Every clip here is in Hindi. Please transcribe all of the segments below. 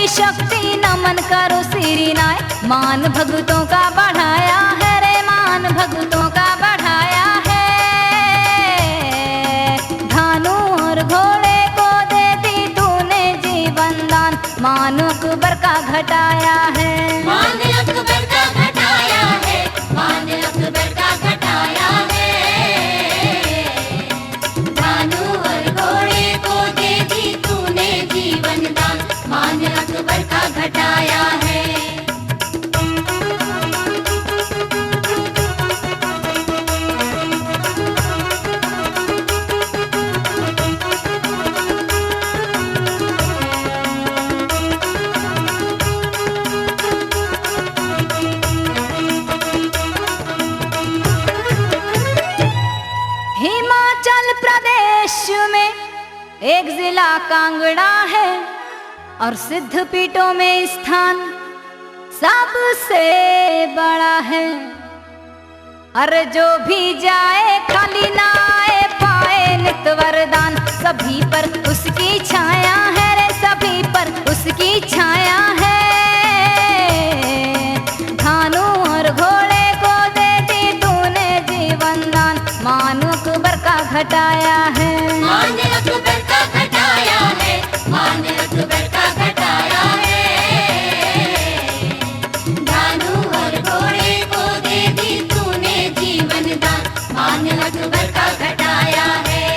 शक्ति नमन करो श्री नाय। मान भक्तों का बढ़ाया है रे, मान भक्तों का बढ़ाया है। धानु और घोड़े को दे दी तूने जीवन दान, मान अकबर का घटाया है। मान अकबर का घटाया है, मान अकबर का घटाया है। धानु और घोड़े को दे दी तूने जीवन दान, मान अकबर का घटाया है। हिमाचल प्रदेश में एक जिला कांगड़ा है और सिद्ध पीठों में स्थान सबसे बड़ा है। अरे जो भी जाए खाली ना आए, पाए नित वरदान। सभी पर उसकी छाया है रे, सभी पर उसकी छाया है। धानु और घोड़े को दे दी तूने जीवन दान, मान अकबर का घटाया है। मान अकबर का घटाया है, मान अकबर का घटाया है। धानु और घोड़े को दे दी तूने जीवन दान, मान अकबर का घटाया है।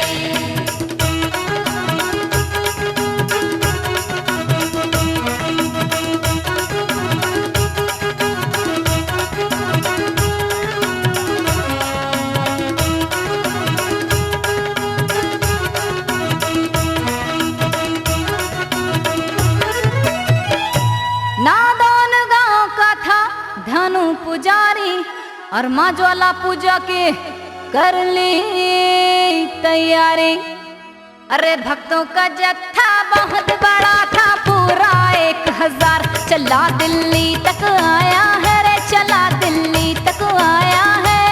नादौन गांव का था धनु पुजारी, और माँ ज्वाला पूजा के कर ली तैयारी। अरे भक्तों का जत्था बहुत बड़ा था, पूरा 1000। चला दिल्ली तक आया है रे, चला दिल्ली तक आया है।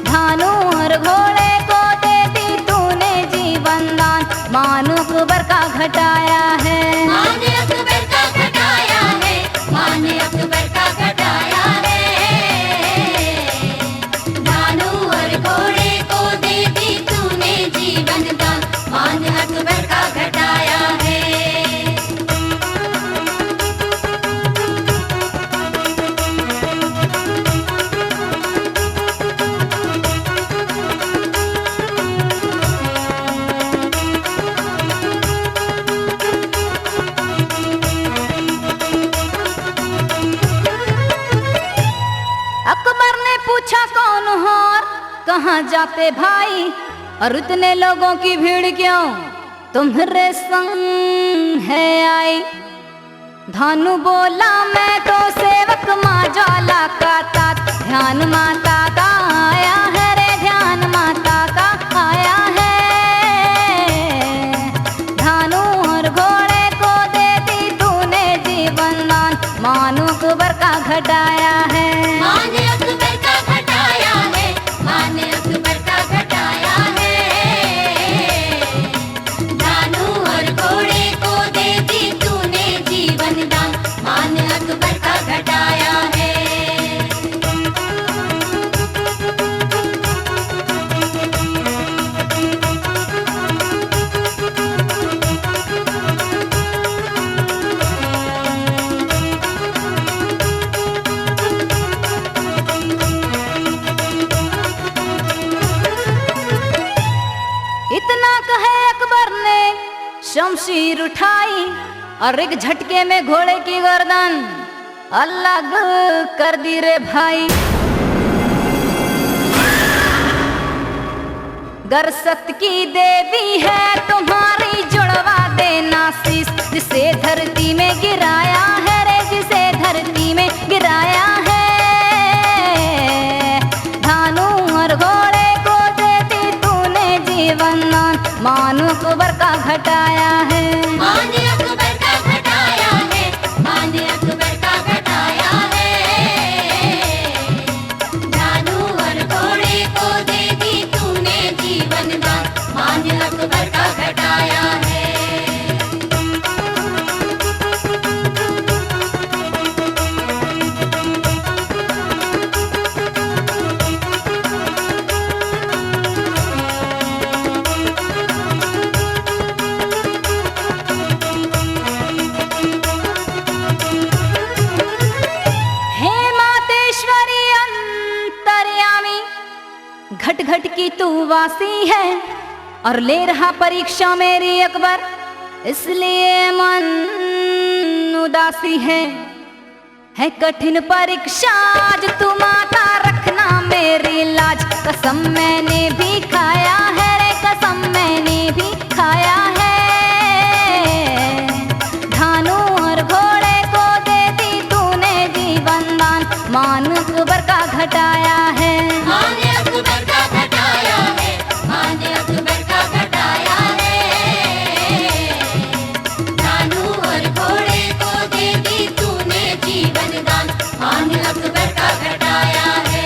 धानु और घोड़े को दे दी तूने जीवन दान, मान अकबर का घटाया है। मान अकबर का घटाया है, मान अकबर का घटाया है। धानु और घोड़े को दे दी तूने जीवन दान, मान अकबर का घटाया है। अकबर ने पूछा कौन हो और कहाँ जाते भाई, और इतने लोगों की भीड़ क्यों तुम्हारे संग है आई। धानु बोला मैं तो सेवक माँ ज्वाला का तात, ध्यान माता का आया है रे, ध्यान माता का आया है। धानु और घोड़े को दे दी तूने जीवन दान, मान अकबर का घटाया है। मान अकबर का घटाया है, मान अकबर का घटाया है। धानु और घोड़े को दे दी तूने जीवन दान, मान अकबर का घटाया है। इतना कहे अकबर ने शमशीर उठाई, और एक झटके में घोड़े की गर्दन अलग कर दी रे भाई। गर सत की देवी है तुम्हारी, जुड़वा देना शीश। जिसे धरती में गिराया है रे, जिसे धरती में गिराया है। धानु और घोड़े को दे दी तूने जीवन दान, मान अकबर का घटाया है। मान अकबर का घटाया है, मान अकबर का घटाया है। धानु और घोड़े को दे दी तूने जीवन दान, मान अकबर का घटाया है। वासी है और ले रहा परीक्षा मेरी अकबर, इसलिए मन उदासी है कठिन परीक्षा आज तू माता रखना मेरी लाज। कसम मैंने भी खाया है रे, कसम मैंने भी खाया है, धानु और घोड़े को दे दी तूने जीवन दान, मान अकबर का घटाया है। मान अकबर का घटाया है, मान अकबर का घटाया है, धानु और घोड़े को दे दी तूने जीवन दान, मान अकबर का घटाया है।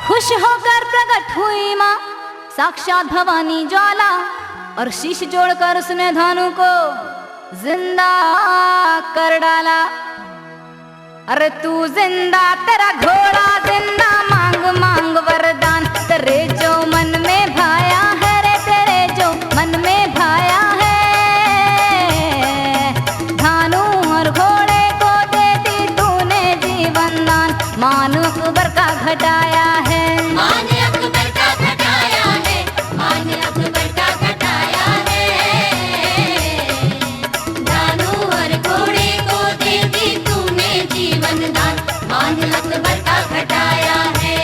खुश होकर प्रकट हुई माँ साक्षात भवानी ज्वाला, और शीश जोड़कर उसने धानु को जिंदा कर डाला। अरे तू जिंदा तेरा घोड़ा जिंदा, मांग मांग वरदान, तेरे जो मन में भाया है रे, तेरे जो मन में भाया है, धानु और घोड़े को दे दी तूने जीवन दान, मान अकबर का घटाया है। मान अकबर का घटाया है, मान अकबर का घटाया है, धानु और घोड़े को दे दी तूने जीवन दान, मान अकबर का घटाया है।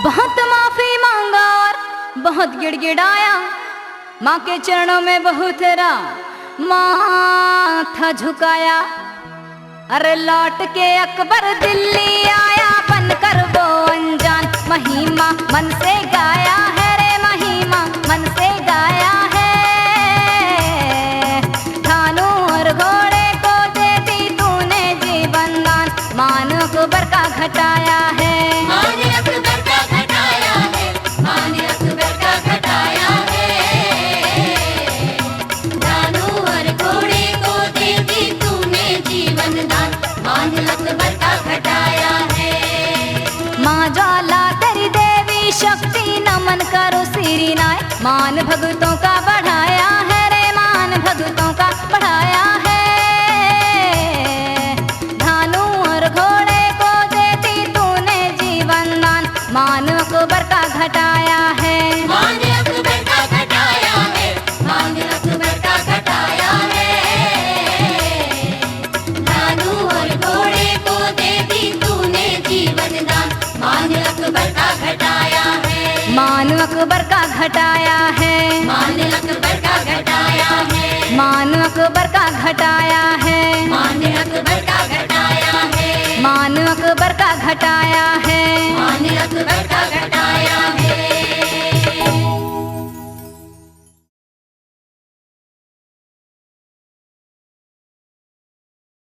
बहुत माफी मांगा और बहुत गिड़गिड़ाया, माँ के चरणों में बहुत तेरा माथा झुकाया। अरे लौट के अकबर दिल्ली आया, बनकर वो अनजान, महिमा मन से गाया है रे, महिमा मन से गाया है, धानु और घोड़े को दे दी तूने जीवन दान, मान अकबर का घटाया है। मान अकबर का घटाया है, मान अकबर का घटाया है, धानु और घोड़े को दे दी तूने जीवन दान, मान अकबर का घटाया है। माँ ज्वाला तेरी देवी शक्ति नमन करो सिरी नाय, मान भगतों का बढ़ाया है रे, मान भगतों का बढ़ाया है, धानु और घोड़े को देती तूने जीवन दान, मान अकबर का घटाया है। मान अकबर का घटाया है, मान अकबर का घटाया है, धानु और घोड़े को दे दी तूने जीवन दान, मान अकबर का घटाया है। मान अकबर का घटाया है, मान अकबर का घटाया है, मान अकबर का घटाया है, मान अकबर का घटाया है, मान अकबर का घटाया है, मान अकबर का